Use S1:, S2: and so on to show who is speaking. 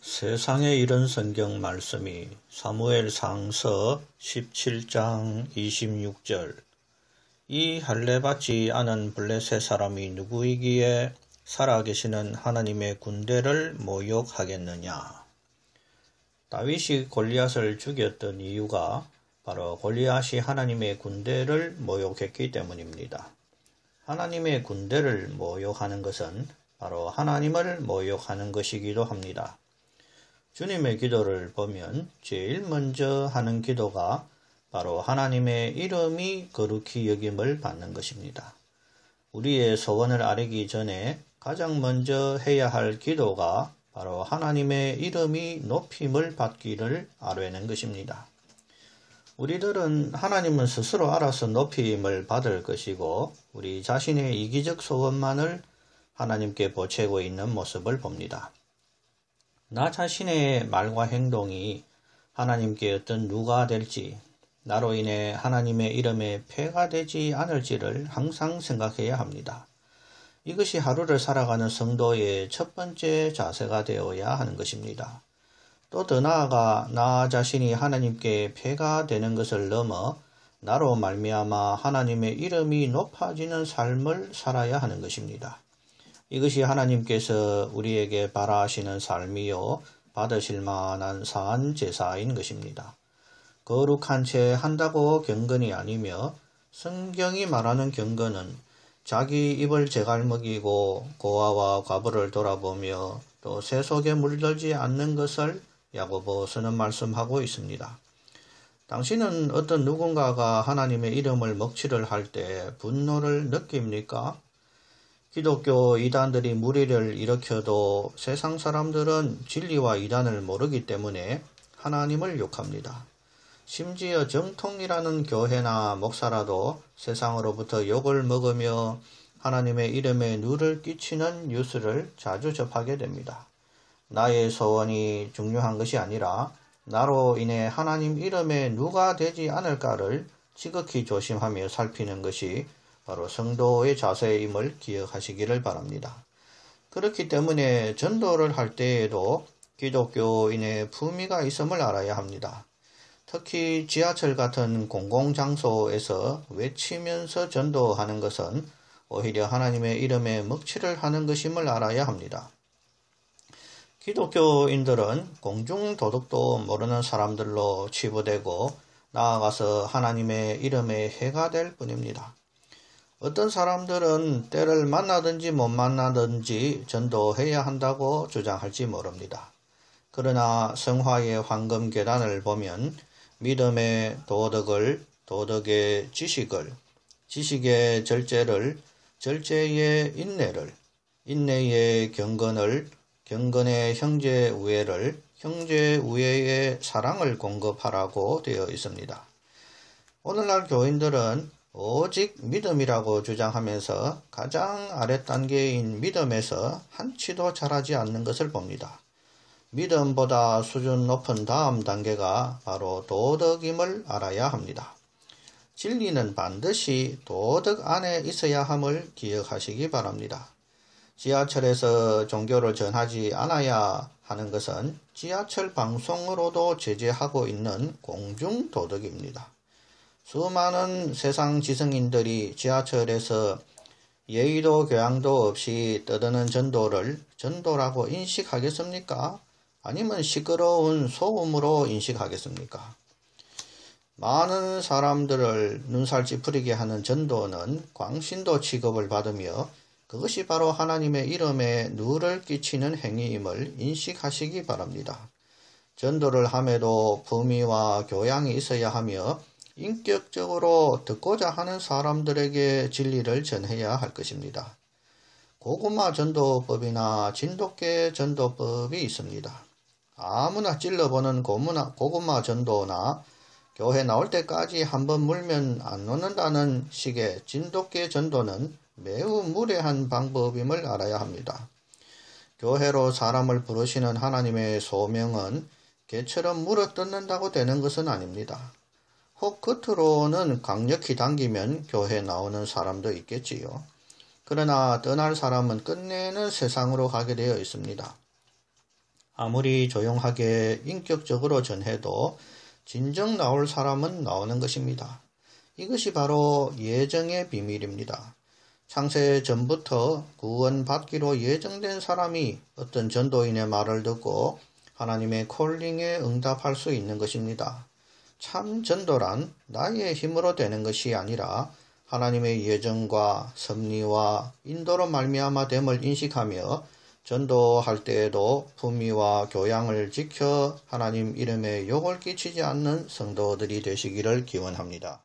S1: 세상에 이런 성경 말씀이 사무엘상서 17장 26절 이 할례받지 않은 블레셋 사람이 누구이기에 살아계시는 하나님의 군대를 모욕하겠느냐. 다윗이 골리앗을 죽였던 이유가 바로 골리앗이 하나님의 군대를 모욕했기 때문입니다. 하나님의 군대를 모욕하는 것은 바로 하나님을 모욕하는 것이기도 합니다. 주님의 기도를 보면 제일 먼저 하는 기도가 바로 하나님의 이름이 거룩히 여김을 받는 것입니다. 우리의 소원을 아뢰기 전에 가장 먼저 해야 할 기도가 바로 하나님의 이름이 높임을 받기를 아뢰는 것입니다. 우리들은 하나님은 스스로 알아서 높임을 받을 것이고 우리 자신의 이기적 소원만을 하나님께 보채고 있는 모습을 봅니다. 나 자신의 말과 행동이 하나님께 어떤 누가 될지, 나로 인해 하나님의 이름에 폐가 되지 않을지를 항상 생각해야 합니다. 이것이 하루를 살아가는 성도의 첫 번째 자세가 되어야 하는 것입니다. 또 더 나아가 나 자신이 하나님께 폐가 되는 것을 넘어 나로 말미암아 하나님의 이름이 높아지는 삶을 살아야 하는 것입니다. 이것이 하나님께서 우리에게 바라시는 삶이요 받으실 만한 산 제사인 것입니다. 거룩한 채 한다고 경건이 아니며 성경이 말하는 경건은 자기 입을 제갈먹이고 고아와 과부를 돌아보며 또 새 속에 물들지 않는 것을 야고보서는 말씀하고 있습니다. 당신은 어떤 누군가가 하나님의 이름을 먹칠을 할 때 분노를 느낍니까? 기독교 이단들이 무리를 일으켜도 세상 사람들은 진리와 이단을 모르기 때문에 하나님을 욕합니다. 심지어 정통이라는 교회나 목사라도 세상으로부터 욕을 먹으며 하나님의 이름에 누를 끼치는 뉴스를 자주 접하게 됩니다. 나의 소원이 중요한 것이 아니라 나로 인해 하나님 이름에 누가 되지 않을까를 지극히 조심하며 살피는 것이 바로 성도의 자세임을 기억하시기를 바랍니다. 그렇기 때문에 전도를 할 때에도 기독교인의 품위가 있음을 알아야 합니다. 특히 지하철 같은 공공장소에서 외치면서 전도하는 것은 오히려 하나님의 이름에 먹칠을 하는 것임을 알아야 합니다. 기독교인들은 공중도덕도 모르는 사람들로 치부되고 나아가서 하나님의 이름에 해가 될 뿐입니다. 어떤 사람들은 때를 만나든지 못 만나든지 전도해야 한다고 주장할지 모릅니다. 그러나 성화의 황금 계단을 보면 믿음의 도덕을, 도덕의 지식을, 지식의 절제를, 절제의 인내를, 인내의 경건을, 경건의 형제 우애를, 형제 우애의 사랑을 공급하라고 되어 있습니다. 오늘날 교인들은 오직 믿음이라고 주장하면서 가장 아랫단계인 믿음에서 한치도 자라지 않는 것을 봅니다. 믿음보다 수준 높은 다음 단계가 바로 도덕임을 알아야 합니다. 진리는 반드시 도덕 안에 있어야 함을 기억하시기 바랍니다. 지하철에서 종교를 전하지 않아야 하는 것은 지하철 방송으로도 제재하고 있는 공중도덕입니다. 수많은 세상 지성인들이 지하철에서 예의도 교양도 없이 떠드는 전도를 전도라고 인식하겠습니까? 아니면 시끄러운 소음으로 인식하겠습니까? 많은 사람들을 눈살 찌푸리게 하는 전도는 광신도 취급을 받으며 그것이 바로 하나님의 이름에 누를 끼치는 행위임을 인식하시기 바랍니다. 전도를 함에도 품위와 교양이 있어야 하며 인격적으로 듣고자 하는 사람들에게 진리를 전해야 할 것입니다. 고구마 전도법이나 진돗개 전도법이 있습니다. 아무나 찔러보는 고구마 전도나 교회 나올 때까지 한번 물면 안 놓는다는 식의 진돗개 전도는 매우 무례한 방법임을 알아야 합니다. 교회로 사람을 부르시는 하나님의 소명은 개처럼 물어뜯는다고 되는 것은 아닙니다. 혹 겉으로는 강력히 당기면 교회 나오는 사람도 있겠지요. 그러나 떠날 사람은 끝내는 세상으로 가게 되어 있습니다. 아무리 조용하게 인격적으로 전해도 진정 나올 사람은 나오는 것입니다. 이것이 바로 예정의 비밀입니다. 창세 전부터 구원받기로 예정된 사람이 어떤 전도인의 말을 듣고 하나님의 콜링에 응답할 수 있는 것입니다. 참 전도란 나의 힘으로 되는 것이 아니라 하나님의 예정과 섭리와 인도로 말미암아 됨을 인식하며 전도할 때에도 품위와 교양을 지켜 하나님 이름에 욕을 끼치지 않는 성도들이 되시기를 기원합니다.